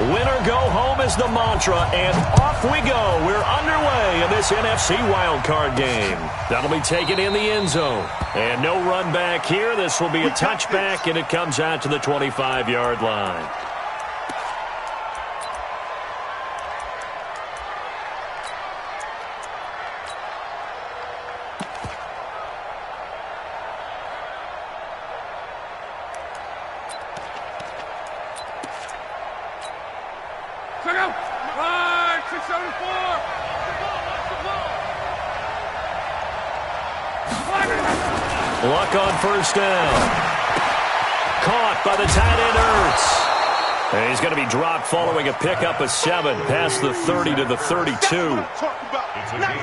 Winner go home is the mantra, and off we go. We're underway in this NFC wildcard game. That'll be taken in the end zone. And no run back here. This will be a touchback, and it comes out to the 25-yard line. Luck on first down. Caught by the tight end, Ertz. And he's going to be dropped following a pickup of 7 past the 30 to the 32.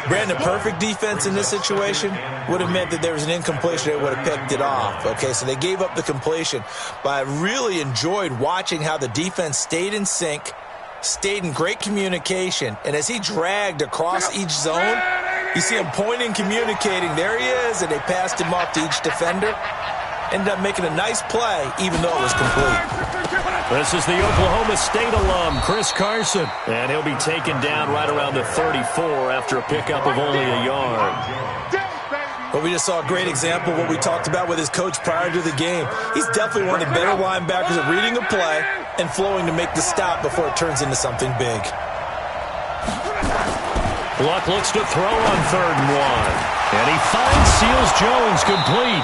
Brandon, perfect defense in this situation would have meant that there was an incompletion that would have picked it off. Okay, so they gave up the completion. But I really enjoyed watching how the defense stayed in sync, stayed in great communication, and as he dragged across each zone, you see him pointing, communicating. There he is, and they passed him off to each defender. Ended up making a nice play, even though it was complete. This is the Oklahoma State alum, Chris Carson. And he'll be taken down right around the 34 after a pickup of only a yard. But we just saw a great example of what we talked about with his coach prior to the game. He's definitely one of the better linebackers at reading a play and flowing to make the stop before it turns into something big. Luck looks to throw on 3rd and 1. And he finds Seals-Jones complete.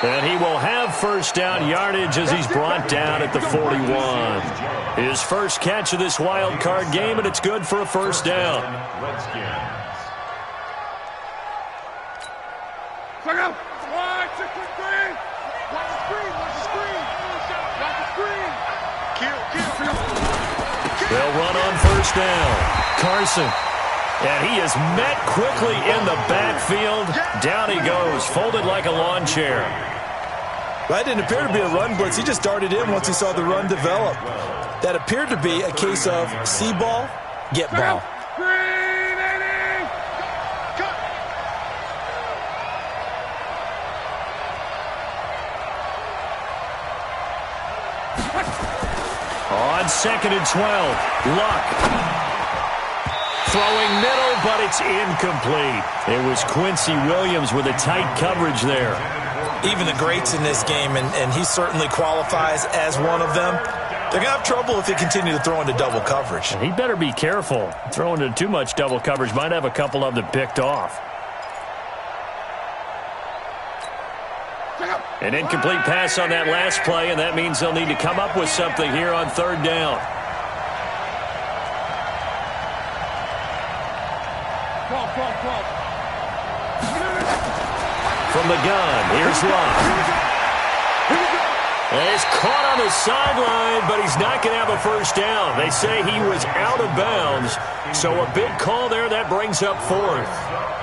And he will have first down yardage as he's brought down at the 41. His first catch of this wild card game, and it's good for a first down. They'll run on first down. Carson. And he is met quickly in the backfield. Down he goes, folded like a lawn chair. That didn't appear to be a run blitz. He just darted in once he saw the run develop. That appeared to be a case of see ball, get ball. On 2nd and 12, Luck. Throwing middle, but it's incomplete. It was Quincy Williams with a tight coverage there. Even the greats in this game, and he certainly qualifies as one of them, they're going to have trouble if they continue to throw into double coverage. He better be careful. Throwing into too much double coverage might have a couple of them picked off. An incomplete pass on that last play, and that means they'll need to come up with something here on 3rd down. From the gun, here's Luck. And he's caught on the sideline, but he's not going to have a first down. They say he was out of bounds, so a big call there. That brings up 4th.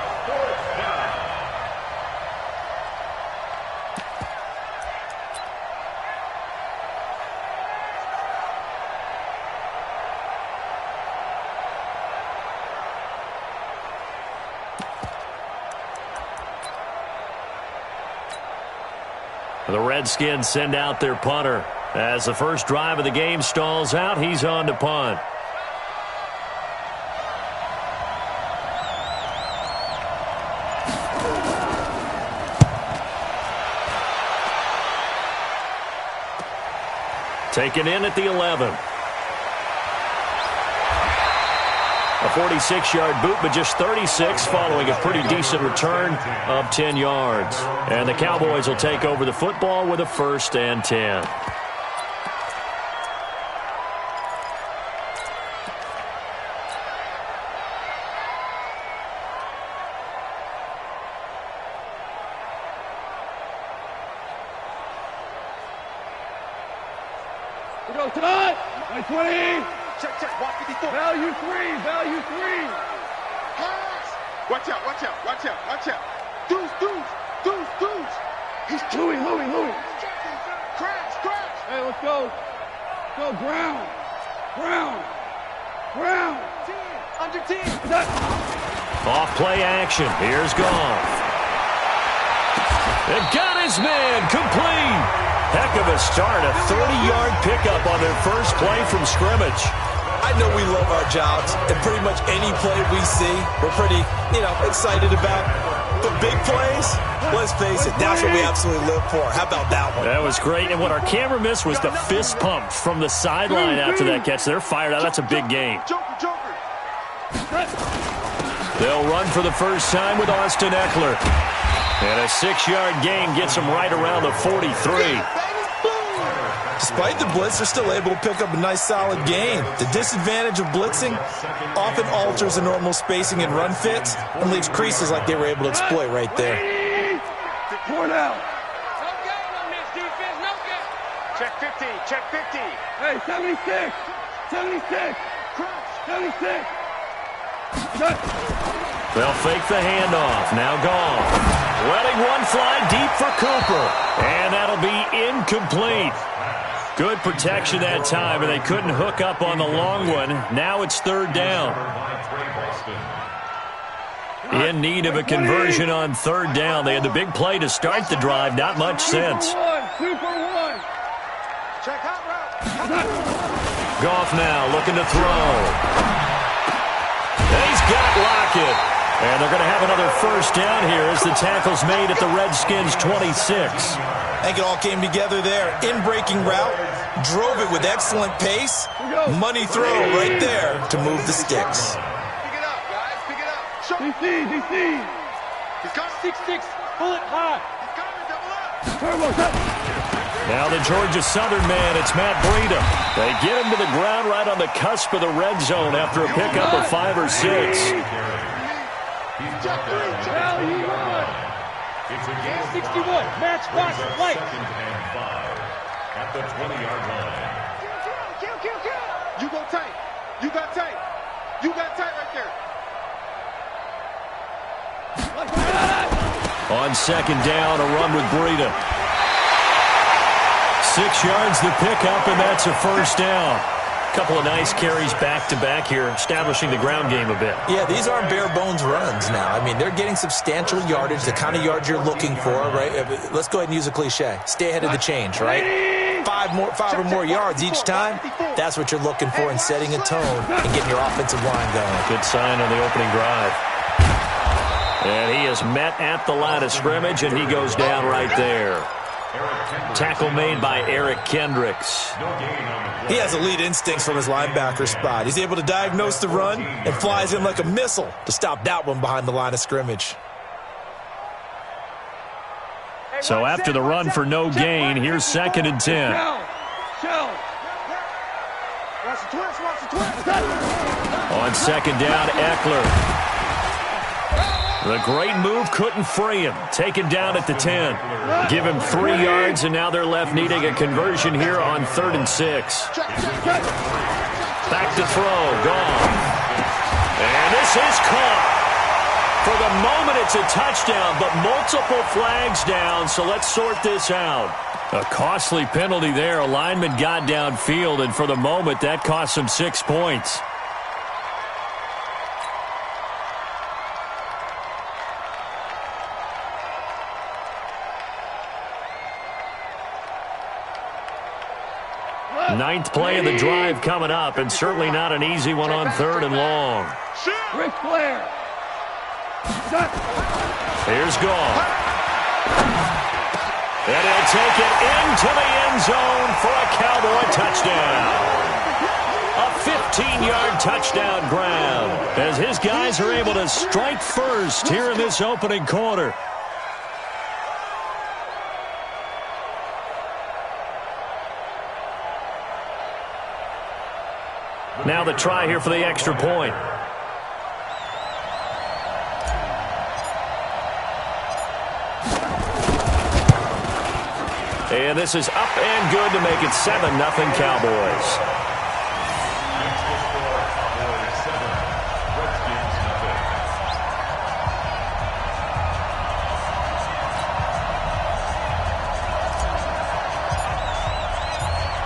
The Redskins send out their punter. As the first drive of the game stalls out, he's on to punt. Taken in at the 11. A 46-yard boot, but just 36 following a pretty decent return of 10 yards. And the Cowboys will take over the football with a 1st and 10. We go tonight. 20. Check, walk 54. Value 3. Watch out. Deuce. He's Louis. Crash. Hey, let's go. Go, Brown. Under 10. Off play action. Here's Goff. And got his man complete. Heck of a start, a 30-yard pickup on their first play from scrimmage. I know we love our jobs, and pretty much any play we see, we're pretty, excited about. But big plays, let's face it, that's what we absolutely live for. How about that one? That was great, and what our camera missed was the fist pump from the sideline after that catch. They're fired out. That's a big game. They'll run for the first time with Austin Eckler. And a 6-yard gain gets them right around the 43. Despite the blitz, they're still able to pick up a nice, solid gain. The disadvantage of blitzing often alters the normal spacing and run fits and leaves creases like they were able to exploit right there. Four down. No gain on this defense, no gain. Check 50, check 50. Hey, 76. 76. 76. They'll fake the handoff. Now gone. Letting one fly deep for Cooper. And that'll be incomplete. Good protection that time, and they couldn't hook up on the long one. Now it's third down. In need of a conversion on third down. They had the big play to start the drive. Not much sense. Super one. Check hot route. Goff now looking to throw. And he's got Lockett. And they're going to have another first down here as the tackle's made at the Redskins' 26. I think it all came together there. In-breaking route, drove it with excellent pace. Money throw right there to move the sticks. Pick it up, guys. Pick it up. Show. DC. He's coming. 6-6, pull it high. He's coming. Double up. Turbo set. Now the Georgia Southern man, it's Matt Breida. They get him to the ground right on the cusp of the red zone after a pickup of 5 or 6. Check 3. Check Hell, you won. 61, match box, light. At the 20-yard line. You go tight. You got tight. You got tight right there. On second down, a run with Breida. 6 yards the pickup, and that's a first down. Couple of nice carries back-to-back here, establishing the ground game a bit. Yeah, these aren't bare-bones runs now. I mean, they're getting substantial yardage, the kind of yards you're looking for, right? Let's go ahead and use a cliche. Stay ahead of the change, right? Five or more yards each time. That's what you're looking for in setting a tone and getting your offensive line going. Good sign on the opening drive. And he is met at the line of scrimmage, and he goes down right there. Tackle made by Eric Kendricks. He has elite instincts from his linebacker spot. He's able to diagnose the run and flies in like a missile to stop that one behind the line of scrimmage. So after the run for no gain, here's 2nd and 10. Shell. On second down, Eckler. The great move couldn't free him. Taken down at the 10. Give him 3 yards, and now they're left needing a conversion here on 3rd and 6. Back to throw. Gone. And this is caught. For the moment, it's a touchdown, but multiple flags down, so let's sort this out. A costly penalty there. A lineman got downfield, and for the moment, that cost him 6 points. Ninth play of the drive coming up, and certainly not an easy one on 3rd and long. Ric Flair. Here's Goff. And he'll take it into the end zone for a Cowboy touchdown. A 15-yard touchdown grab as his guys are able to strike first here in this opening quarter. Now the try here for the extra point. And this is up and good to make it 7-0 Cowboys.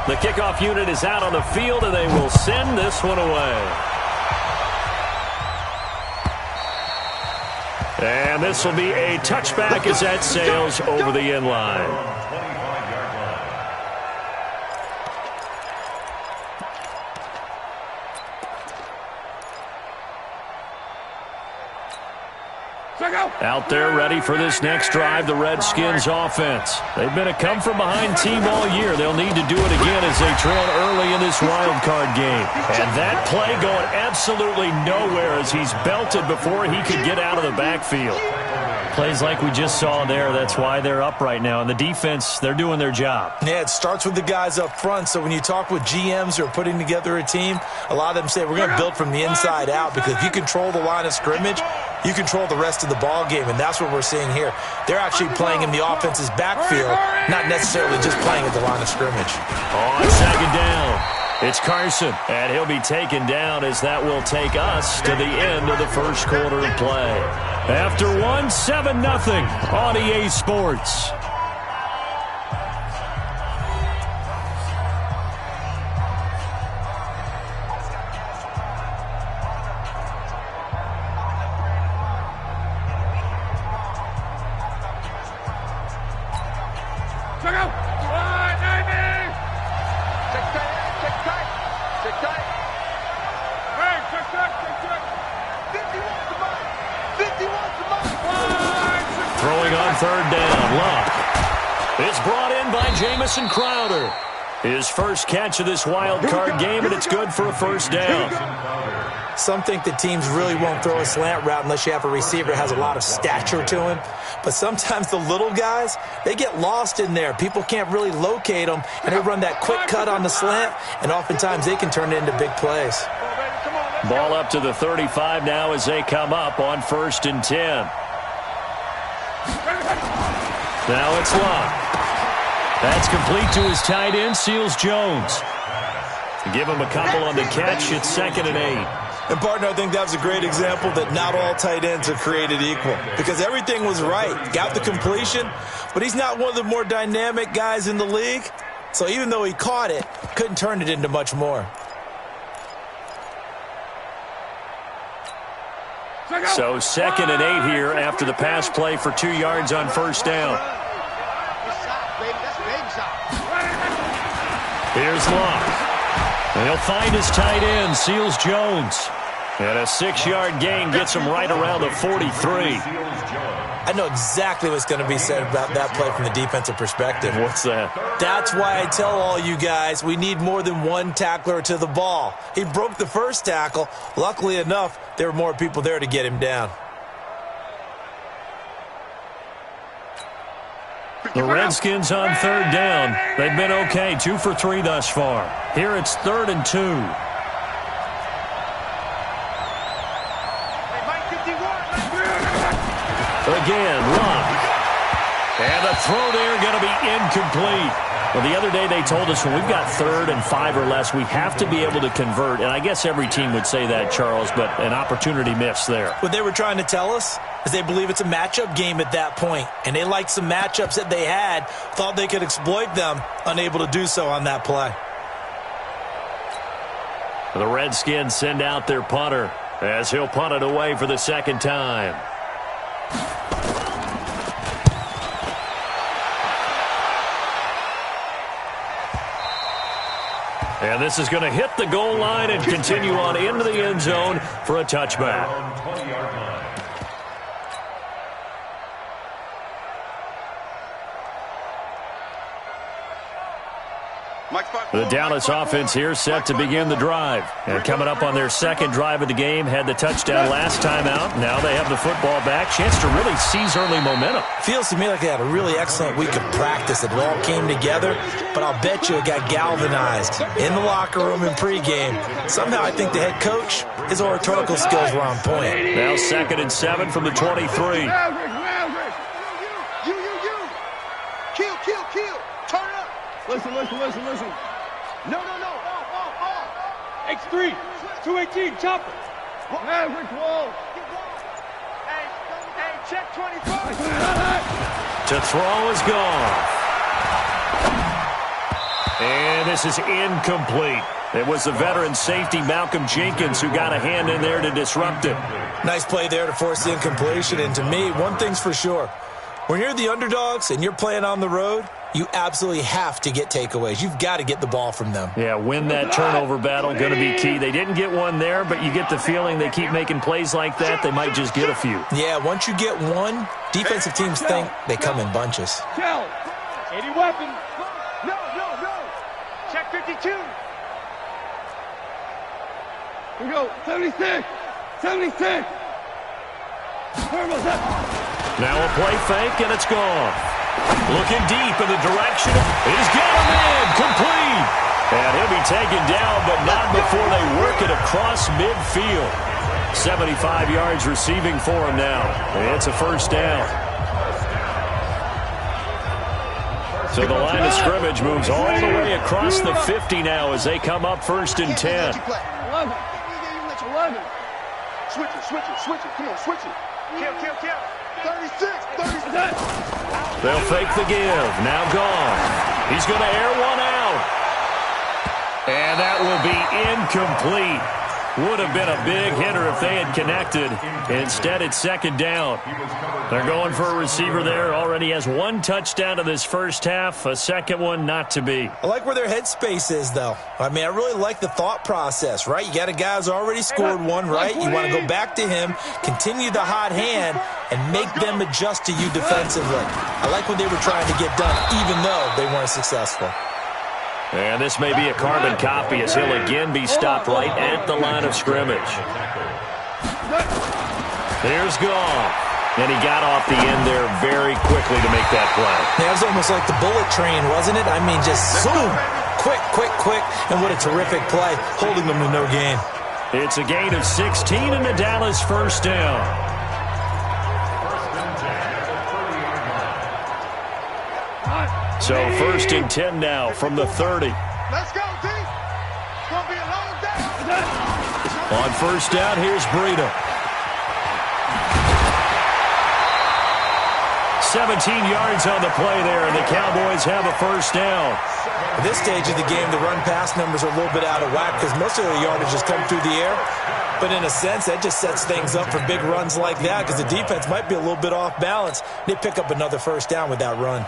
The kickoff unit is out on the field, and they will send this one away. And this will be a touchback as that sails over the end line. Out there ready for this next drive, the Redskins offense. They've been a come-from-behind team all year. They'll need to do it again as they trail early in this wild card game. And that play going absolutely nowhere as he's belted before he could get out of the backfield. Plays like we just saw there, that's why they're up right now. And the defense, they're doing their job. Yeah, it starts with the guys up front. So when you talk with GMs who are putting together a team, a lot of them say we're going to build from the inside out, because if you control the line of scrimmage, you control the rest of the ball game, and that's what we're seeing here. They're actually playing in the offense's backfield, not necessarily just playing at the line of scrimmage. On second down, it's Carson, and he'll be taken down as that will take us to the end of the first quarter of play. After 7-0 on EA Sports. Third down, Luck. It's brought in by Jamison Crowder. His first catch of this wild card game, and it's good for a first down. Some think that teams really won't throw a slant route unless you have a receiver that has a lot of stature to him. But sometimes the little guys, they get lost in there. People can't really locate them, and they run that quick cut on the slant, and oftentimes they can turn it into big plays. Ball up to the 35 now as they come up on 1st and 10. Now it's Luck. That's complete to his tight end, Seals Jones. Give him a couple on the catch. It's 2nd and 8. And, partner, I think that was a great example that not all tight ends are created equal, because everything was right. Got the completion, but he's not one of the more dynamic guys in the league. So even though he caught it, couldn't turn it into much more. So 2nd and 8 here after the pass play for 2 yards on first down. Here's Luck. And he'll find his tight end, Seals Jones. And a 6-yard gain gets him right around the 43. I know exactly what's going to be said about that play from the defensive perspective. What's that? That's why I tell all you guys we need more than one tackler to the ball. He broke the first tackle. Luckily enough, there were more people there to get him down. The Redskins on 3rd down. They've been okay, 2 for 3 thus far. Here it's 3rd and 2. Again, Luck. And the throw there going to be incomplete. Well, the other day they told us when we've got 3rd and 5 or less, we have to be able to convert. And I guess every team would say that, Charles, but an opportunity missed there. What they were trying to tell us is they believe it's a matchup game at that point. And they liked some matchups that they had, thought they could exploit them, unable to do so on that play. The Redskins send out their punter as he'll punt it away for the 2nd time. And this is going to hit the goal line and continue on into the end zone for a touchback. The Dallas offense here set to begin the drive. And coming up on their 2nd drive of the game, had the touchdown last time out. Now they have the football back. Chance to really seize early momentum. Feels to me like they had a really excellent week of practice. It all came together, but I'll bet you it got galvanized in the locker room in pregame. Somehow I think the head coach, his oratorical skills were on point. Now 2nd and 7 from the 23. Kill. Turn up. Listen. No. X3, 218, chopper. Maverick wall. Hey, check 24. To throw is gone. And this is incomplete. It was the veteran safety Malcolm Jenkins who got a hand in there to disrupt it. Nice play there to force the incompletion. And to me, one thing's for sure. When you're the underdogs and you're playing on the road, you absolutely have to get takeaways. You've got to get the ball from them. Yeah, win that turnover battle, going to be key. They didn't get one there, but you get the feeling they keep making plays like that, they might just get a few. Yeah, once you get one, defensive teams think they come in bunches. 80 weapons. No. Check 52. We go. 76. 76. Turbo's up. Now a play fake, and it's gone. Looking deep in the direction. He's got him in. Complete. And he'll be taken down, but not before they work it across midfield. 75 yards receiving for him now. It's a first down. So the line of scrimmage moves all the way across the 50 now as they come up first and 10. 11. Switch it. Come on, switch it. Kill. 36. They'll fake the give. Now gone. He's going to air one out. And that will be incomplete. Would have been a big hitter if they had connected. Instead, it's second down. They're going for a receiver there. Already has one touchdown in this first half. A second one not to be. I like where their headspace is, though. I mean, I really like the thought process, right? You got a guy who's already scored one, right? You want to go back to him, continue the hot hand, and make them adjust to you defensively. I like what they were trying to get done, even though they weren't successful. And this may be a carbon copy as he'll again be stopped right at the line of scrimmage. Here's Goff. And he got off the end there very quickly to make that play. That was almost like the bullet train, wasn't it? I mean, just zoom. Quick. And what a terrific play, holding them to no gain. It's a gain of 16 and the Dallas first down. So first and 10 now from the 30. Let's go, D. It's going to be a long day. On first down, here's Breida. 17 yards on the play there, and the Cowboys have a first down. At this stage of the game, the run-pass numbers are a little bit out of whack because most of their yardage has come through the air. But in a sense, that just sets things up for big runs like that because the defense might be a little bit off balance. They pick up another first down with that run.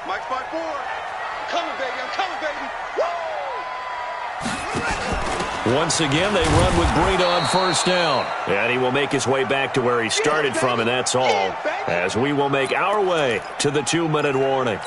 Mike's 5-4. I'm coming, baby. Woo! Once again, they run with Breida on first down. And he will make his way back to where he started from, and that's all. As we will make our way to the 2-minute warning.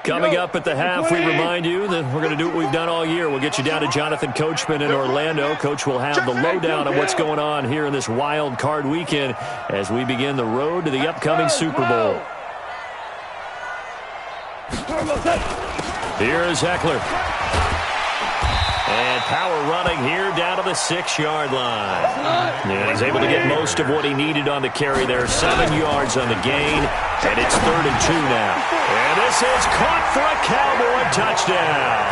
Coming up at the half, we remind you that we're going to do what we've done all year. We'll get you down to Jonathan Coachman in Orlando. Coach will have the lowdown on what's going on here in this wild card weekend as we begin the road to the upcoming Super Bowl. Here's Eckler. And power running here down to the 6-yard line. And he's able to get most of what he needed on the carry there. 7 yards on the gain. And it's 3rd and 2 now. And this is caught for a Cowboy touchdown.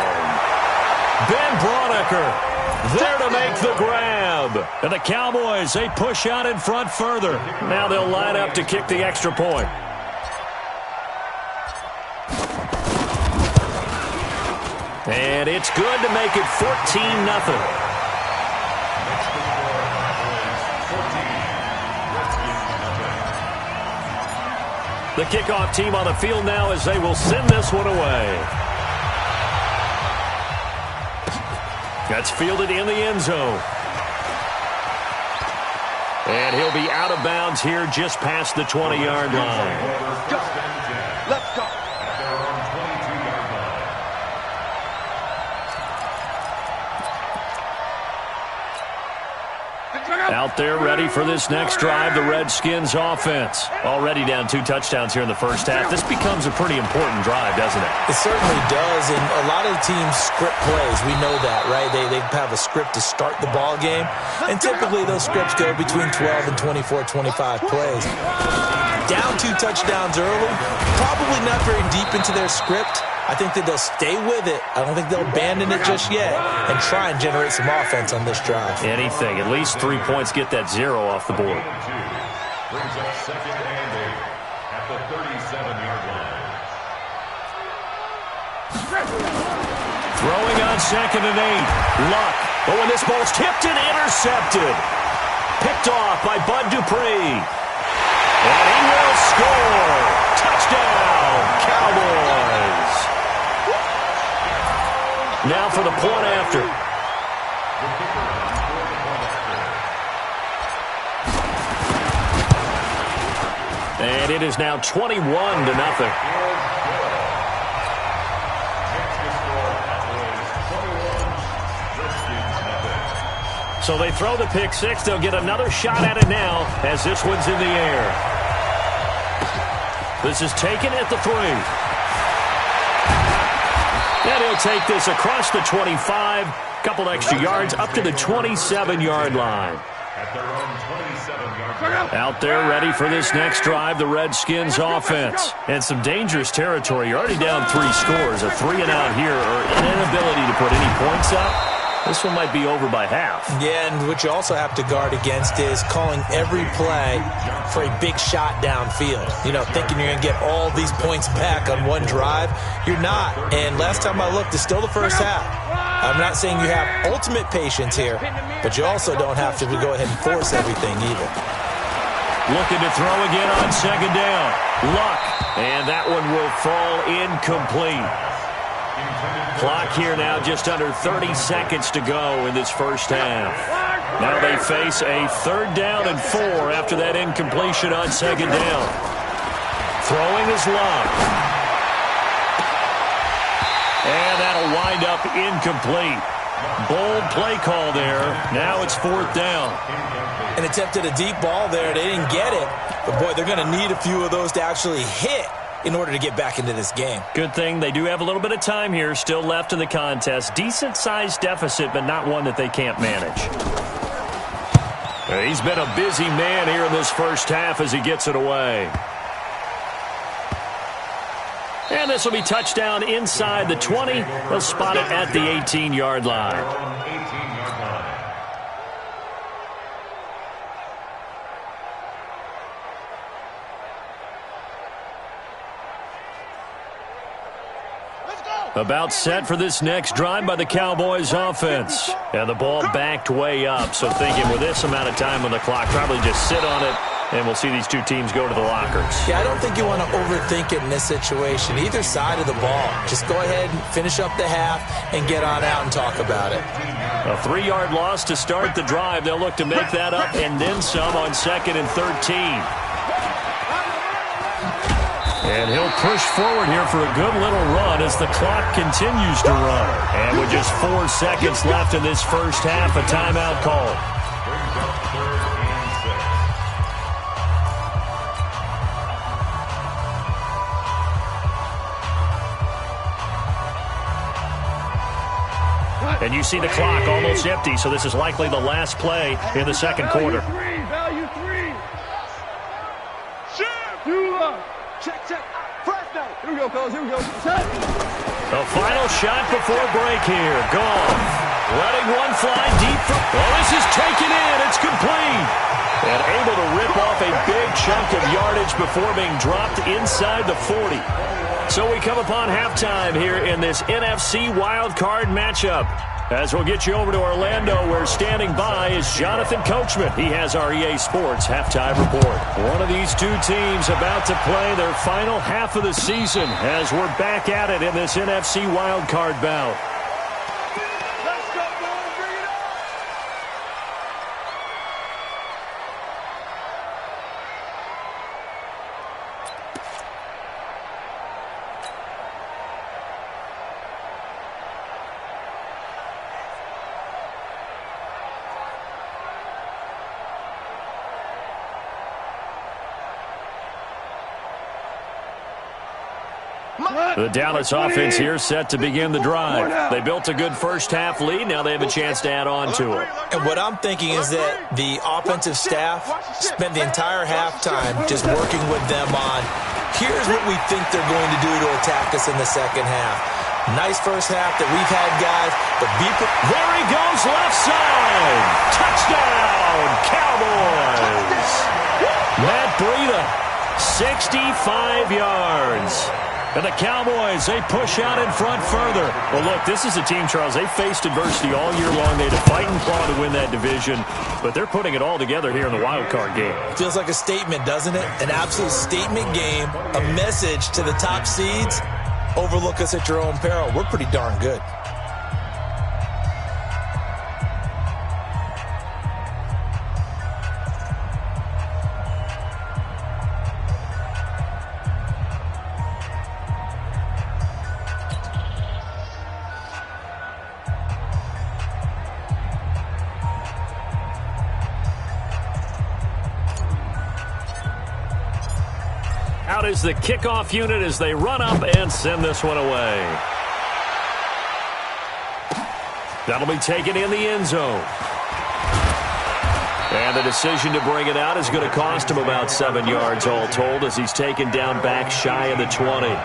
Ben Braunecker there to make the grab. And the Cowboys, they push out in front further. Now they'll line up to kick the extra point. And it's good to make it 14-0. The kickoff team on the field now as they will send this one away. That's fielded in the end zone. And he'll be out of bounds here just past the 20-yard line. Let's go. Out there ready for this next drive, the Redskins offense. Already down 2 touchdowns here in the first half. This becomes a pretty important drive, doesn't it? It certainly does, and a lot of teams script plays. We know that, right? They have a script to start the ball game, and typically those scripts go between 12 and 24, 25 plays. down 2 touchdowns early, probably not very deep into their script. I think that they'll stay with it. I don't think they'll abandon it just yet and try and generate some offense on this drive. Anything. At least 3 points, get that 0 off the board. Brings up 2nd and 8 at the 37-yard line. Throwing on 2nd and 8. Luck. But when this ball's tipped and intercepted. Picked off by Bud Dupree. And he will score. Touchdown, Cowboys. Now for the point after. And it is now 21-0. So they throw the pick six. They'll get another shot at it now as this one's in the air. This is taken at the 3. And he'll take this across the 25. Couple extra yards up to the 27-yard line. At their own 27-yard line. Out there ready for this next drive, the Redskins offense. And some dangerous territory. You're already down 3 scores. A 3-and-out here or an inability to put any points up. This one might be over by half. Yeah, and what you also have to guard against is calling every play for a big shot downfield. You know, thinking you're going to get all these points back on one drive. You're not. And last time I looked, it's still the first half. I'm not saying you have ultimate patience here, but you also don't have to go ahead and force everything either. Looking to throw again on 2nd down. Luck. And that one will fall incomplete. Clock here now just under 30 seconds to go in this first half. Now they face a 3rd down and 4 after that incompletion on 2nd down. Throwing is Luck. And that'll wind up incomplete. Bold play call there. Now it's 4th down. And attempted a deep ball there. They didn't get it. But, boy, they're going to need a few of those to actually hit in order to get back into this game. Good thing they do have a little bit of time here still left in the contest. Decent-sized deficit, but not one that they can't manage. He's been a busy man here in this first half as he gets it away. And this will be touchdown inside the 20. They'll spot it at the 18-yard line. About set for this next drive by the Cowboys offense. And the ball backed way up, so thinking with this amount of time on the clock, probably just sit on it, and we'll see these two teams go to the lockers. Yeah, I don't think you want to overthink it in this situation. Either side of the ball. Just go ahead and finish up the half and get on out and talk about it. A 3-yard loss to start the drive. They'll look to make that up and then some on 2nd and 13. And he'll push forward here for a good little run as the clock continues to run. And with just 4 seconds left in this first half, a timeout call. And you see the clock almost empty, so this is likely the last play in the second quarter. Value 3. Check. First down. Here we go, fellas. Here we go. Set. The final shot before break here. Gone. Letting one fly deep. This is taken in. It's complete. And able to rip off a big chunk of yardage before being dropped inside the 40. So we come upon halftime here in this NFC wildcard matchup. As we'll get you over to Orlando, where standing by is Jonathan Coachman. He has our EA Sports halftime report. One of these two teams about to play their final half of the season as we're back at it in this NFC wildcard bout. The Dallas offense here set to begin the drive. They built a good first-half lead. Now they have a chance to add on to it. And what I'm thinking is that the offensive staff spent the entire halftime just working with them on, here's what we think they're going to do to attack us in the second half. Nice first half that we've had, guys, but there he goes, left side. Touchdown, Cowboys. Matt Breida, 65 yards. And the Cowboys, they push out in front further. Well, look, this is a team, Charles, they faced adversity all year long. They had to fight and claw to win that division, but they're putting it all together here in the wild card game. Feels like a statement, doesn't it? An absolute statement game, a message to the top seeds. Overlook us at your own peril. We're pretty darn good. Out is the kickoff unit as they run up and send this one away. That'll be taken in the end zone. And the decision to bring it out is going to cost him about 7 yards all told as he's taken down back shy of the 20.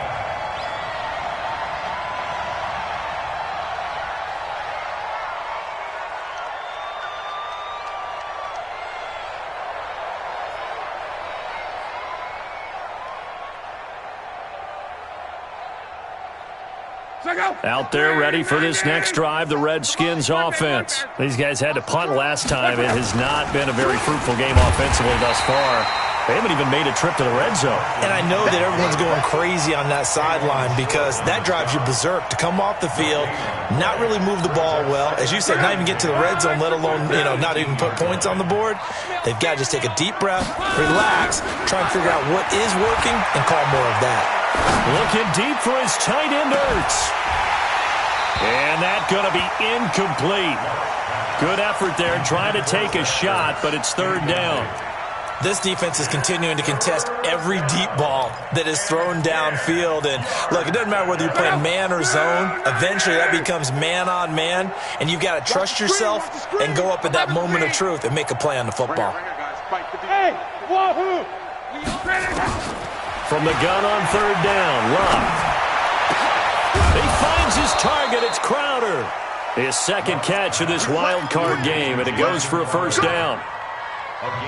Out there ready for this next drive, the Redskins offense. These guys had to punt last time. It has not been a very fruitful game offensively thus far. They haven't even made a trip to the red zone. And I know that everyone's going crazy on that sideline because that drives you berserk to come off the field, not really move the ball well. As you said, not even get to the red zone, let alone, not even put points on the board. They've got to just take a deep breath, relax, try and figure out what is working, and call more of that. Looking deep for his tight end, Ertz. And that's going to be incomplete. Good effort there, trying to take a shot, but it's third down. This defense is continuing to contest every deep ball that is thrown downfield. And, look, it doesn't matter whether you're playing man or zone. Eventually, that becomes man-on-man, and you've got to trust yourself and go up at that moment of truth and make a play on the football. Hey, wahoo! From the gun on third down, Love. He finds his target. It's Crowder. His second catch of this wild card game, and it goes for a first down.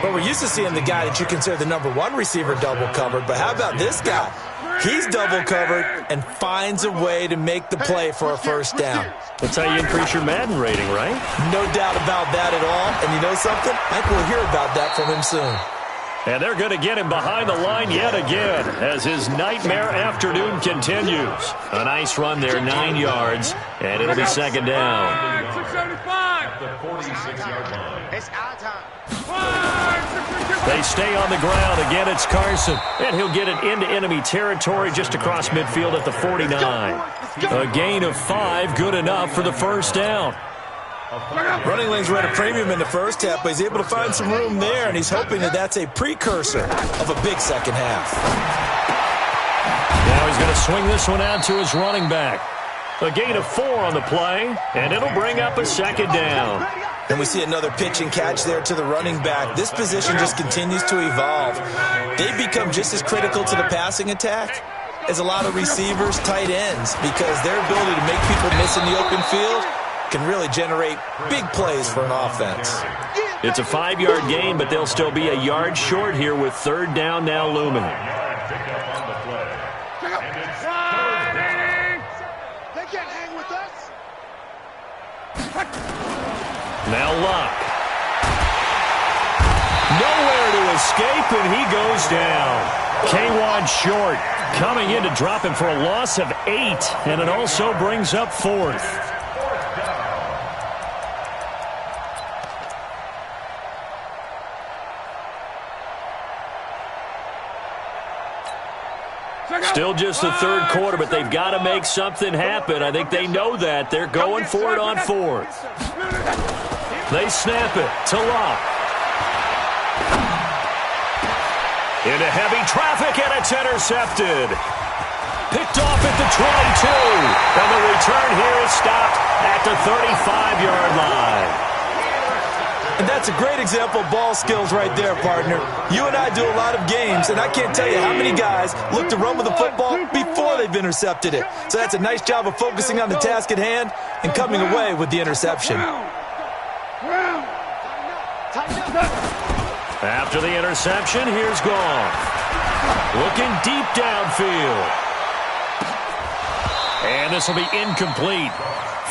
Well, we're used to seeing the guy that you consider the number one receiver double covered, but how about this guy? He's double covered and finds a way to make the play for a first down. That's how you increase your Madden rating, right? No doubt about that at all. And you know something? I think we'll hear about that from him soon. And they're going to get him behind the line yet again as his nightmare afternoon continues. A nice run there, 9 yards, and it'll be second down. 675. The 46-yard line. It's our time. They stay on the ground. Again, it's Carson. And he'll get it into enemy territory just across midfield at the 49. A gain of 5, good enough for the first down. Running lanes were at a premium in the first half, but he's able to find some room there, and he's hoping that that's a precursor of a big second half. Now he's going to swing this one out to his running back. A gain of 4 on the play, and it'll bring up a second down. And we see another pitch and catch there to the running back. This position just continues to evolve. They've become just as critical to the passing attack as a lot of receivers, tight ends, because their ability to make people miss in the open field can really generate big plays for an offense. It's a 5-yard gain, but they'll still be a yard short here with third down now looming. They can't hang with us. Now Luck. Nowhere to escape, and he goes down. K1 short, coming in to drop him for a loss of 8, and it also brings up 4th. Still just the third quarter, but they've got to make something happen. I think they know that. They're going for it on 4th. They snap it to Locke. Into heavy traffic, and it's intercepted. Picked off at the 22. And the return here is stopped at the 35-yard line. And that's a great example of ball skills right there, partner. You and I do a lot of games, and I can't tell you how many guys look to run with the football before they've intercepted it. So that's a nice job of focusing on the task at hand and coming away with the interception. After the interception, here's Goff. Looking deep downfield. And this will be incomplete.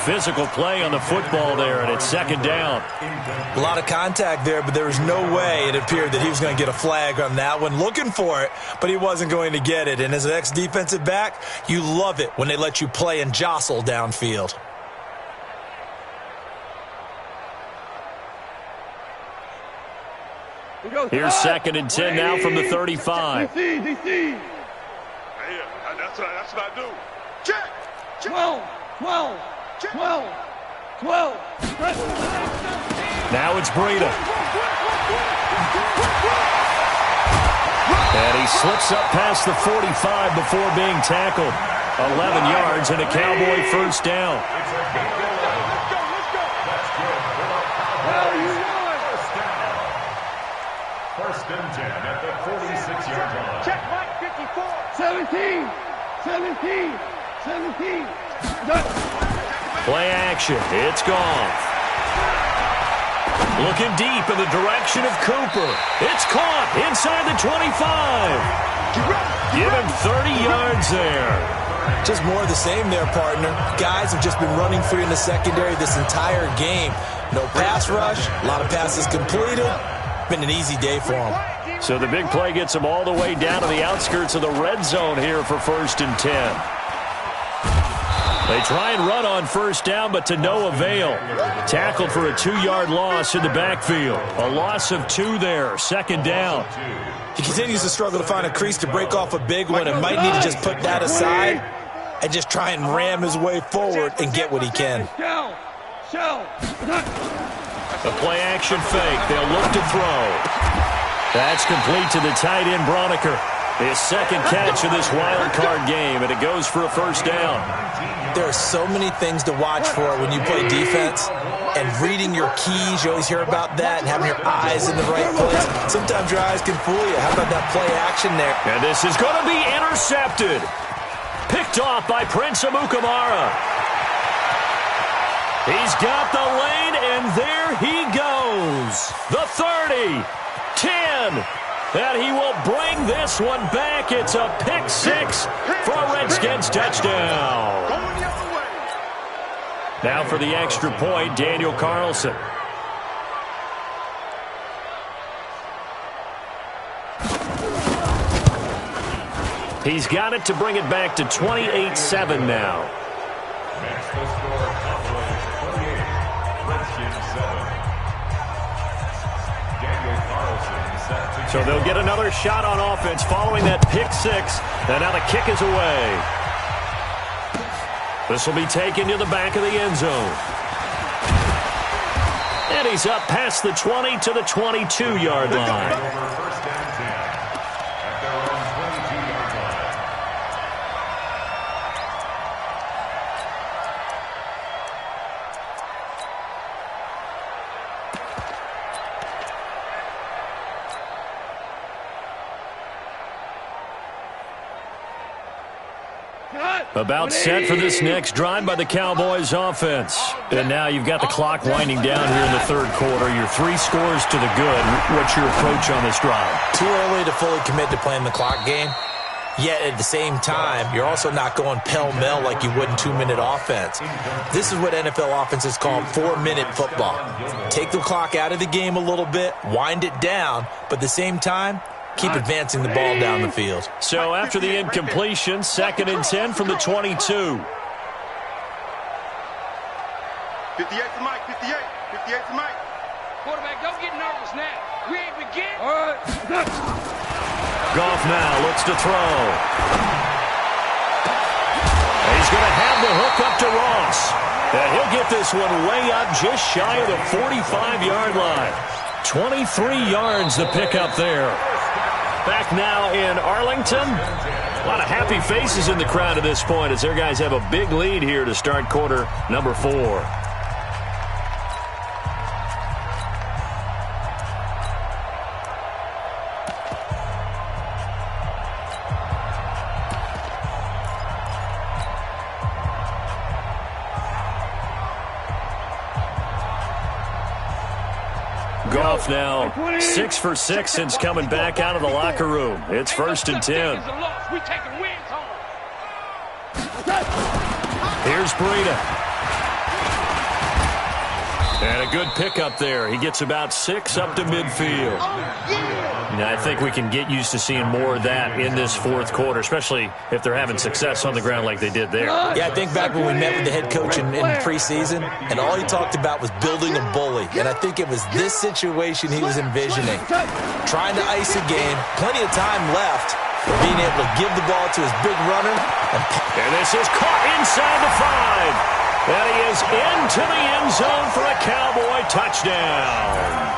Physical play on the football there, and it's second down. A lot of contact there, but there was no way it appeared that he was going to get a flag on that one. Looking for it, but he wasn't going to get it. And as an ex-defensive back, you love it when they let you play and jostle downfield. Here's second and 10 now from the 35. DC. That's what I do. Check. 12. Now it's Breida. And he slips up past the 45 before being tackled. 11 yards and a Cowboy first down. First and 10 at the 46-yard line. Check Mike 54. 17. Play action. It's Goff. Looking deep in the direction of Cooper. It's caught inside the 25. Give him 30 yards there. Just more of the same there, partner. Guys have just been running free in the secondary this entire game. No pass rush, a lot of passes completed. Been an easy day for them. So the big play gets him all the way down to the outskirts of the red zone here for first and 10. They try and run on first down, but to no avail. Tackled for a 2-yard loss in the backfield. A loss of 2 there, second down. He continues to struggle to find a crease to break off a big one and might need to just put that aside and just try and ram his way forward and get what he can. A play-action fake. They'll look to throw. That's complete to the tight end, Broniker. His second catch of this wild card game, and it goes for a first down. There are so many things to watch for when you play defense, and reading your keys, you always hear about that, and having your eyes in the right place. Sometimes your eyes can fool you. How about that play action there? And this is going to be intercepted. Picked off by Prince Amukamara. He's got the lane, and there he goes. The 30, 10, and he will bring this one back. It's a pick 6 for a Redskins touchdown. Now for the extra point, Daniel Carlson. He's got it to bring it back to 28-7 now. So they'll get another shot on offense following that pick 6. And now the kick is away. This will be taken to the back of the end zone. And he's up past the 20 to the 22-yard line. About set for this next drive by the Cowboys offense. And now you've got the clock winding down here in the third quarter. You're 3 scores to the good. What's your approach on this drive? Too early to fully commit to playing the clock game. Yet at the same time, you're also not going pell-mell like you would in 2-minute offense. This is what NFL offenses call 4-minute football. Take the clock out of the game a little bit, wind it down, but at the same time, keep advancing the ball down the field. So after the incompletion, second and 10 from the 22. 58 to Mike, 58 to Mike. Quarterback, don't get nervous now. We ain't begin. All right. Goff now looks to throw. He's going to have the hook up to Ross. And he'll get this one way up just shy of the 45-yard line. 23 yards to pick up there. Back now in Arlington, A lot of happy faces in the crowd at this point as their guys have a big lead here to start quarter number 4. Goff now 6 for 6 since coming back out of the locker room. It's 1st and 10. Here's Breida. And a good pickup there. He gets about 6 up to midfield. Now, I think we can get used to seeing more of that in this 4th quarter, especially if they're having success on the ground like they did there. Yeah, I think back when we met with the head coach in preseason, and all he talked about was building a bully. And I think it was this situation he was envisioning. Trying to ice a game, plenty of time left, but being able to give the ball to his big runner. And this is caught inside the 5. And he is into the end zone for a Cowboy touchdown.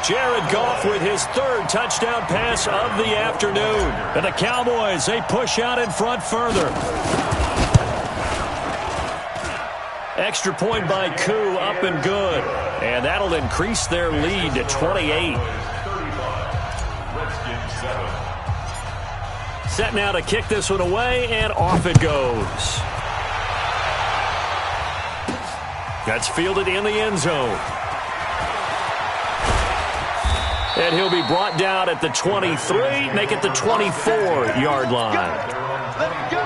Jared Goff with his 3rd touchdown pass of the afternoon. And the Cowboys, they push out in front further. Extra point by Koo, up and good. And that'll increase their lead to 28. Set now to kick this one away, and off it goes. That's fielded in the end zone. And he'll be brought down at the 23, make it the 24-yard line. Let it go.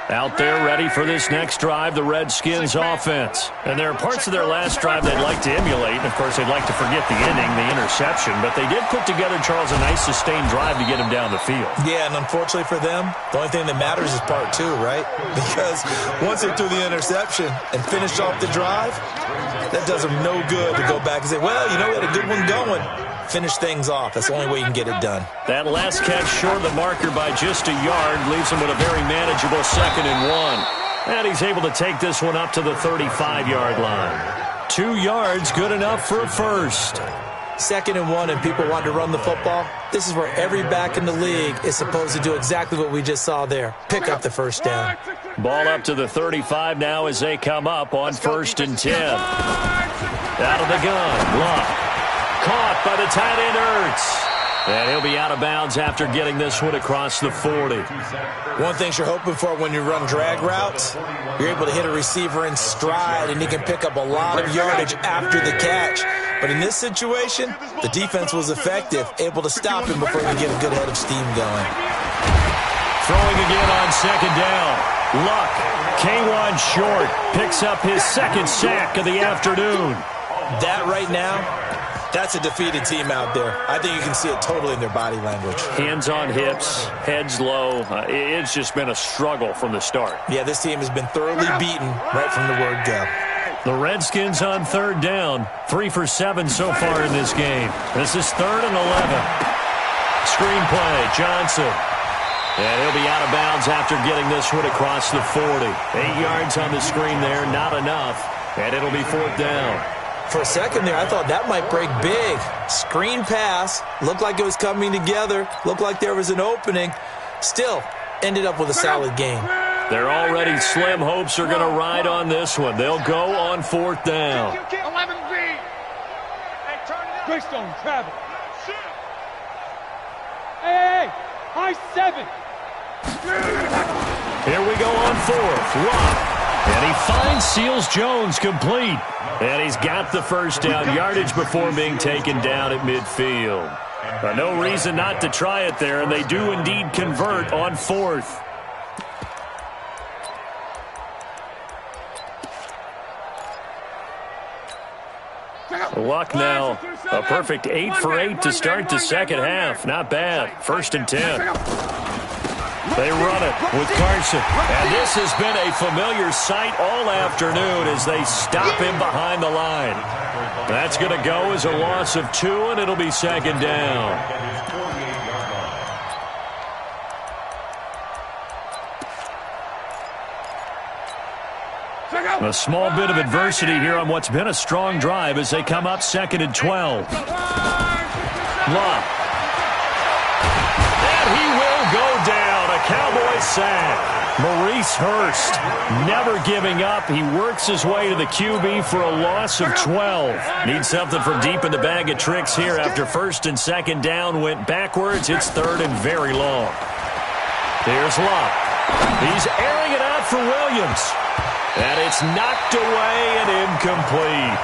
Out there ready for this next drive, the Redskins offense. And there are parts of their last drive they'd like to emulate. And, of course, they'd like to forget the inning, the interception. But they did put together, Charles, a nice sustained drive to get him down the field. Yeah, and unfortunately for them, the only thing that matters is part 2, right? Because once they threw the interception and finished off the drive, that does them no good to go back and say, well, you know, we had a good one going. Finish things off. That's the only way you can get it done. That last catch short of the marker by just a yard leaves him with a very manageable 2nd and 1. And he's able to take this one up to the 35-yard line. 2 yards, good enough for a first. 2nd and 1 and people want to run the football. This is where every back in the league is supposed to do exactly what we just saw there. Pick up the first down. Ball up to the 35 now as they come up on 1st and 10. Out of the gun, Luck. Caught by the tight end, Ertz. And he'll be out of bounds after getting this one across the 40. One thing you're hoping for when you run drag routes, you're able to hit a receiver in stride, and he can pick up a lot of yardage after the catch. But in this situation, the defense was effective, able to stop him before he could get a good head of steam going. Throwing again on 2nd down. Luck, K1 short, picks up his 2nd sack of the afternoon. That right now, that's a defeated team out there. I think you can see it totally in their body language. Hands on hips, heads low. It's just been a struggle from the start. Yeah, this team has been thoroughly beaten right from the word go. The Redskins on 3rd down. 3 for 7 so far in this game. This is 3rd and 11. Screenplay, Johnson. And he'll be out of bounds after getting this one across the 40. 8 yards on the screen there, not enough. And it'll be 4th down. For a second there, I thought that might break big. Screen pass. Looked like it was coming together. Looked like there was an opening. Still, ended up with a solid game. Their already slim hopes are going to ride on this one. They'll go on 4th down. 11B. Greystone, travel. Hey, high 7. Here we go on 4th. Luck. And he finds Seals-Jones complete. And he's got the first down yardage before being taken down at midfield. No reason not to try it there, and they do indeed convert on 4th. Luck now, a perfect 8 for 8 to start the second half. Not bad. 1st and 10. They run it with Carson. And this has been a familiar sight all afternoon as they stop him behind the line. That's going to go as a loss of 2, and it'll be 2nd down. A small bit of adversity here on what's been a strong drive as they come up 2nd and 12. Luck. And he will go down. A Cowboys sack. Maurice Hurst never giving up. He works his way to the QB for a loss of 12. Needs something from deep in the bag of tricks here after 1st and 2nd down went backwards. It's 3rd and very long. Here's Luck. He's airing it out for Williams. And it's knocked away and incomplete.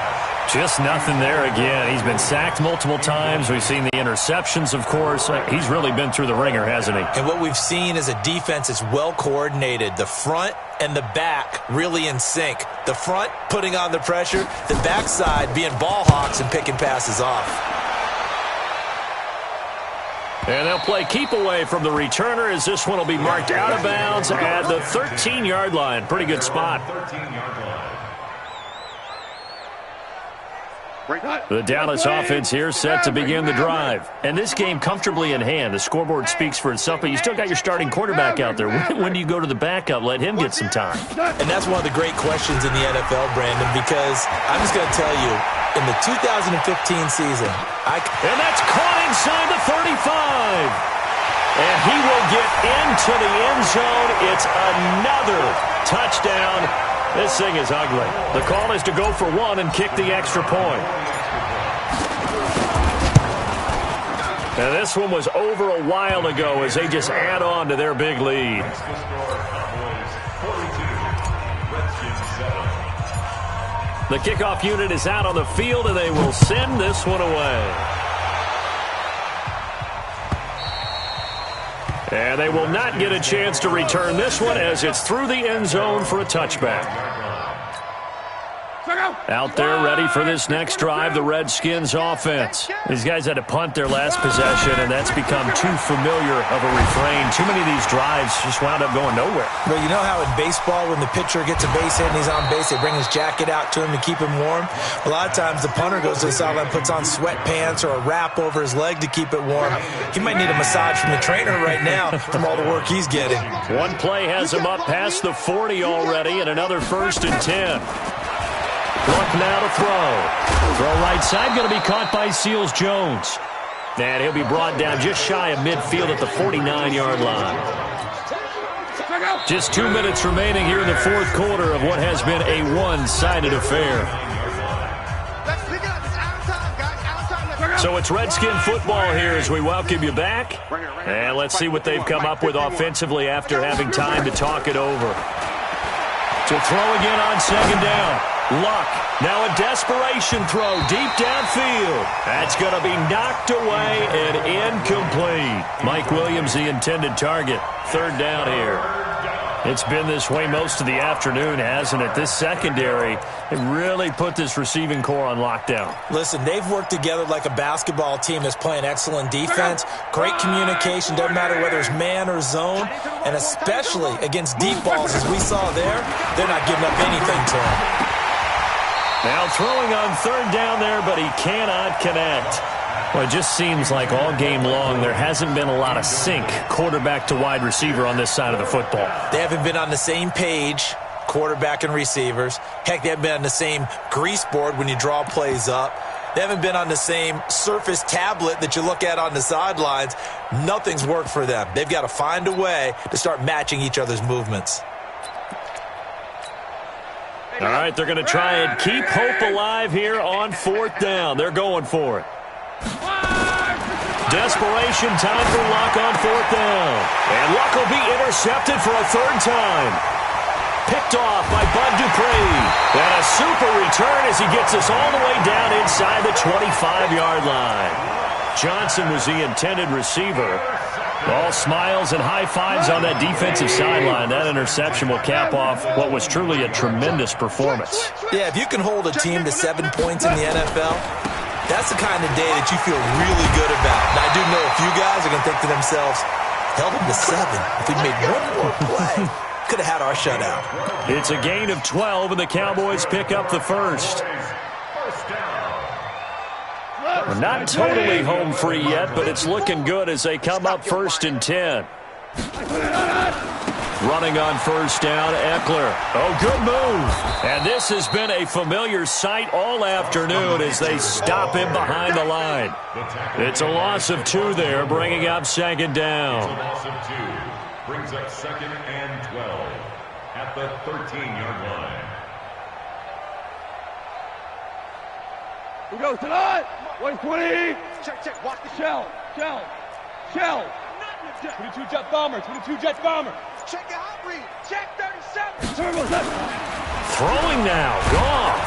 Just nothing there again. He's been sacked multiple times. We've seen the interceptions, of course. He's really been through the ringer, hasn't he? And what we've seen is a defense that's well coordinated. The front and the back really in sync. The front putting on the pressure. The backside being ball hawks and picking passes off. And they'll play keep away from the returner as this one will be marked out of bounds at the 13-yard line. Pretty good spot. The Dallas offense here set to begin the drive. And this game comfortably in hand. The scoreboard speaks for itself, but you still got your starting quarterback out there. When do you go to the backup? Let him get some time. And that's one of the great questions in the NFL, Brandon, because I'm just going to tell you, in the 2015 season, and that's caught inside the 35. And he will get into the end zone. It's another touchdown. This thing is ugly. The call is to go for one and kick the extra point. And this one was over a while ago as they just add on to their big lead. The kickoff unit is out on the field, and they will send this one away. And they will not get a chance to return this one as it's through the end zone for a touchback. Out there ready for this next drive, the Redskins offense. These guys had to punt their last possession, and that's become too familiar of a refrain. Too many of these drives just wound up going nowhere. Well, you know how in baseball when the pitcher gets a base hit and he's on base, they bring his jacket out to him to keep him warm? A lot of times the punter goes to the sideline, puts on sweatpants or a wrap over his leg to keep it warm. He might need a massage from the trainer right now from all the work he's getting. One play has him up past the 40 already, and another 1st and 10. Luck now to throw. Throw right side, going to be caught by Seals-Jones. And he'll be brought down just shy of midfield at the 49-yard line. Just 2 minutes remaining here in the 4th quarter of what has been a one-sided affair. So it's Redskin football here as we welcome you back. And let's see what they've come up with offensively after having time to talk it over. To throw again on 2nd down. Luck. Now a desperation throw deep downfield. That's going to be knocked away and incomplete. Mike Williams, the intended target. 3rd down here. It's been this way most of the afternoon, hasn't it? This secondary, it really put this receiving core on lockdown. Listen, they've worked together like a basketball team that's playing excellent defense. Great communication, doesn't matter whether it's man or zone. And especially against deep balls, as we saw there, they're not giving up anything to them. Now throwing on 3rd down there, but he cannot connect. Well, it just seems like all game long there hasn't been a lot of sync quarterback to wide receiver on this side of the football. They haven't been on the same page, quarterback and receivers. Heck, they haven't been on the same grease board when you draw plays up. They haven't been on the same Surface tablet that you look at on the sidelines. Nothing's worked for them. They've got to find a way to start matching each other's movements. All right, they're going to try and keep hope alive here on 4th down. They're going for it. Desperation time for Luck on 4th down. And Luck will be intercepted for a 3rd time. Picked off by Bud Dupree. And a super return as he gets us all the way down inside the 25-yard line. Johnson was the intended receiver. All smiles and high fives on that defensive sideline. That interception will cap off what was truly a tremendous performance. Yeah, if you can hold a team to 7 points in the NFL, that's the kind of day that you feel really good about. And I do know a few guys are going to think to themselves, held them to 7. If we made one more play, could have had our shutout. It's a gain of 12, and the Cowboys pick up the 1st. We're not totally home free yet, but it's looking good as they come up 1st and 10. Running on first down, Eckler. Oh, good move. And this has been a familiar sight all afternoon as they stop him behind the line. It's a loss of 2 there, bringing up second down. It's a loss of 2. Brings up second and 12 at the 13-yard line. We go tonight. 120. Check. Watch the Shell. 22 jet bomber. Check your hot read. Check 37. Turbo set. Throwing now, Goff.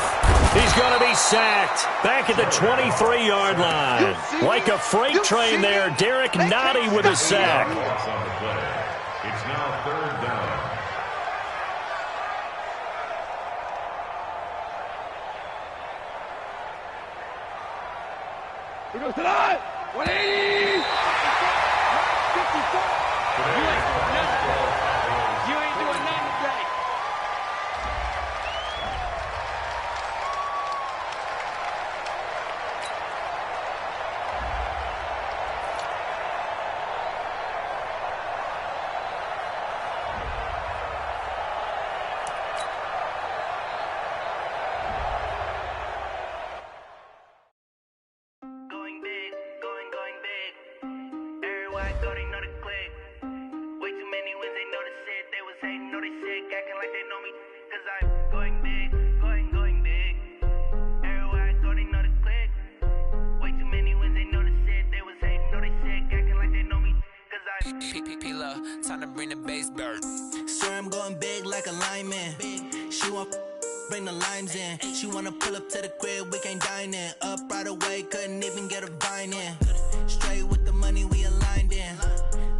He's going to be sacked back at the 23-yard line. Like a freight train there, Derek Nottie with a sack. It's now third down. We go tonight. 180. 54. You ain't doing nothing today. Going big, going big. Everybody thought they know the click. Way too many wins, they know the shit. They was hating, know they sick, acting like they know me. Cause I'm going big, going big. Everybody thought they know the click. Way too many wins, they know the shit. They was hating, know they sick, acting like they know me. Cause I'm P-P-P-Love, time to bring the bass bird. Swear I'm going big like a lineman. She want bring the limes in. She wanna pull up to the crib, we can't dine in. Up right away, couldn't even get a vine in. Straight with the money we aligned in.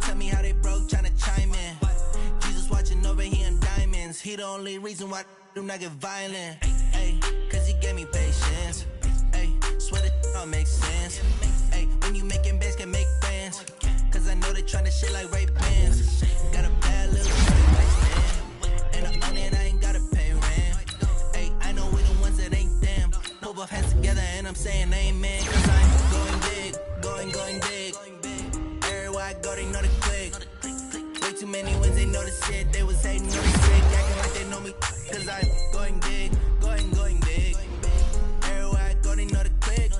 Tell me how they broke, tryna chime in. Jesus watching over here in diamonds. He the only reason why do not get violent. Ay, cause he gave me patience. Ay, swear that don't make sense. Ay, when you making bands, can make friends. Cause I know they tryna shit like Ray Bans. Got a bad little shorty like Stan. And I own it, I ain't gotta pay rent. Ay, I know we the ones that ain't them. Pull both hands together and I'm saying amen. Cause I'm going big, going big. Everywhere I go, they know the click. Way too many wins, they know the shit. They was hating, know they sick, acting like they know me. Cause I'm going big, going big. Everywhere I go, they know the click.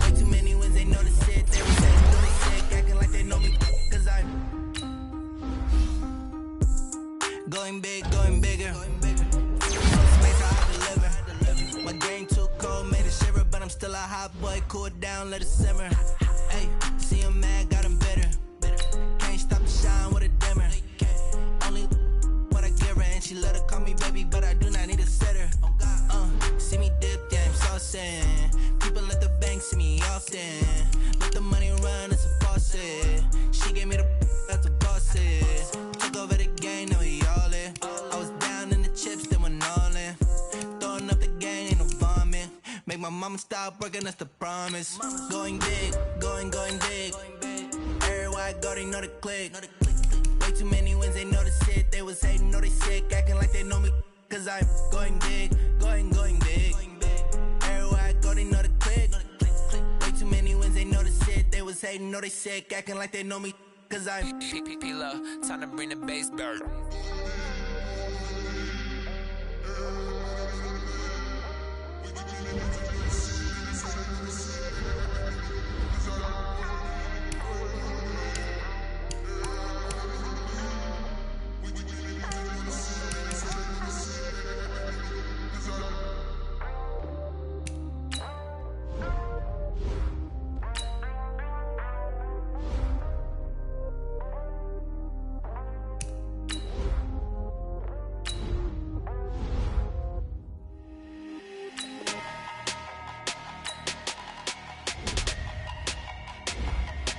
Way too many wins, they know the shit. They was hating, know they sick, acting like they know me. Cause I'm going big, going bigger. Space I deliver. My game too cold, made it shiver, but I'm still a hot boy. Cool it down, let it simmer. Hey, see him mad, got him bitter. Can't stop the shine with a dimmer. Only what I give her, and she let her call me baby, but I do not need a sitter. See me dip, yeah, I'm saucing. People at the bank see me often. Let the money run, it's a faucet. She gave me the that's the boss it. Took over the game, now we all in. I was down in the chips, then went all in. Throwing up the game, ain't no vomit. Make my mama stop working, that's the promise. Going big, going big. Everywhere I go, they know the click. Way too many wins, they know the shit. They was hating, know they sick, acting like they know me. Cause I'm going big, going big. Everywhere I go, they know the click. Way too many wins, they know the shit. They was hating, know they sick, acting like they know me. Cause I'm P-P-P-Love, time to bring the bass bird.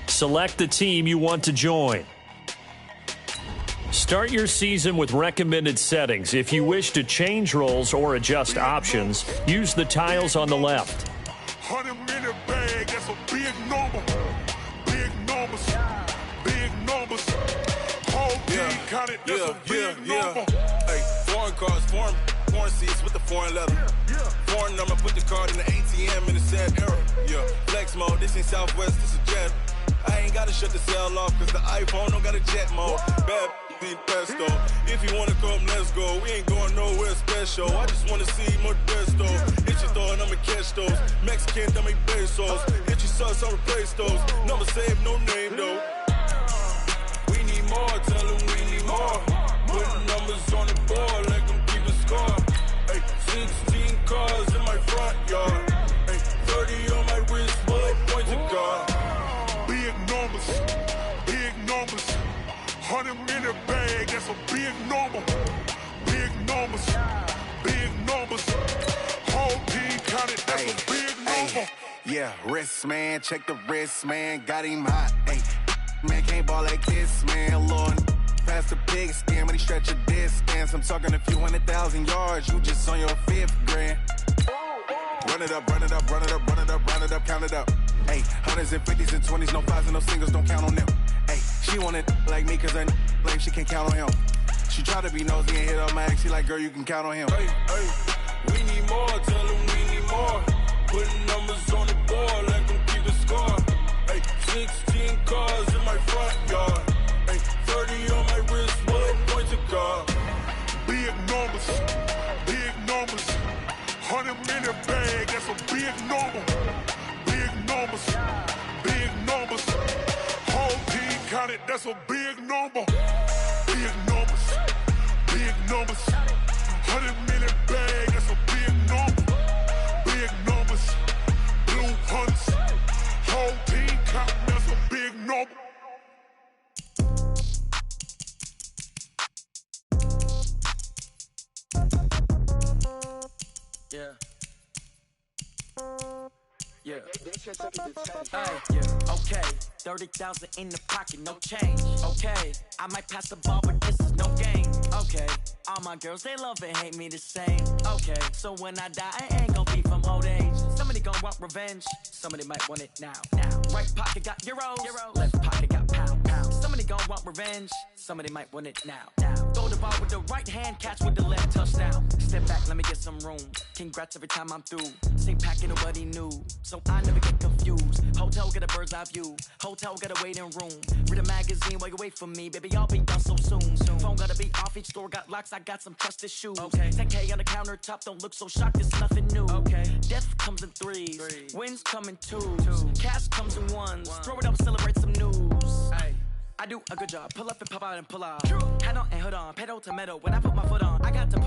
Select the team you want to join. Start your season with recommended settings. If you wish to change roles or adjust options, use the tiles on the left. 100-minute bag, that's a big number. Big numbers. Big numbers. Whole team counted, that's a big number. Hey, foreign cars, foreign seats with the foreign leather. Foreign number, put the card in the ATM in the sad era. Yeah, flex mode, this ain't Southwest, this is jet. I ain't gotta shut the cell off, cause the iPhone don't got a jet mode. Bad everything pesto. If you wanna come, let's go. We ain't going nowhere special. I just wanna see Modesto. Hit your throw and I'ma catch those. Mexican, that make pesos. Hit your sauce, I'll replace those. Number save, no name though. We need more, tell them we need more. Putting numbers on the board, let them keep a score. Ay, 16 cars in my front yard. Ay, 30 on my wrist, bullet points of God. Big numbers, big numbers. 100 in a bag, that's a big number. Big numbers, big numbers. Whole team counted, that's a big number. Yeah, wrist man, check the wrist man, got him hot. Ay, man can't ball like this, man. Lord, past the pig skin when he stretch a distance. I'm talking a few 100,000 yards, you just on your 5th grand. Run it up, run it up, run it up, run it up, run it up, count it up. Ay, 100s and 50s and 20s, no 5s and no singles, don't count on them. Ay, she want it like me cause her lame, she can't count on him. She try to be nosy and hit up my ex, she like, girl, you can count on him. Hey, hey, we need more, tell them we need more. Putting numbers on the board, let them keep the score. Hey, 16 cars in my front yard. Hey, 30 on my wrist, bullet points of God. Big numbers, big numbers. 100 in a bag, that's a big number. Big numbers, big numbers. Whole team counted, that's a big number. Big numbers, big numbers. 100 in a bag, that's a big number. Big numbers, blue hunts. Whole team counting, that's a big number. Yeah. Yeah. Hey, yeah. Okay. 30,000 in the pocket, no change. Okay. I might pass the ball, but this is no game. Okay. All my girls, they love and hate me the same. Okay. So when I die, I ain't gonna be from old age. Somebody gonna want revenge. Somebody might want it now. Right pocket got euros. Left pocket got pounds. Somebody gonna want revenge. Somebody might want it now. Throw the ball with the right hand, catch with the left, touchdown. Step back, let me get some room. Congrats every time I'm through. Same packet, nobody knew, so I never get confused. Hotel get a bird's eye view. Hotel get a waiting room. Read a magazine while you wait for me, baby. I'll be done so soon. Phone gotta be off. Each store got locks. I got some trusted shoes. Okay. 10K on the countertop. Don't look so shocked. It's nothing new. Okay. Death comes in threes. Wins come in twos. Cash comes in ones. Throw it up, celebrate some news. Hey. I do a good job. Pull up and pop out and pull out. Hat on and hood on. Pedal to metal. When I put my foot on, I got to put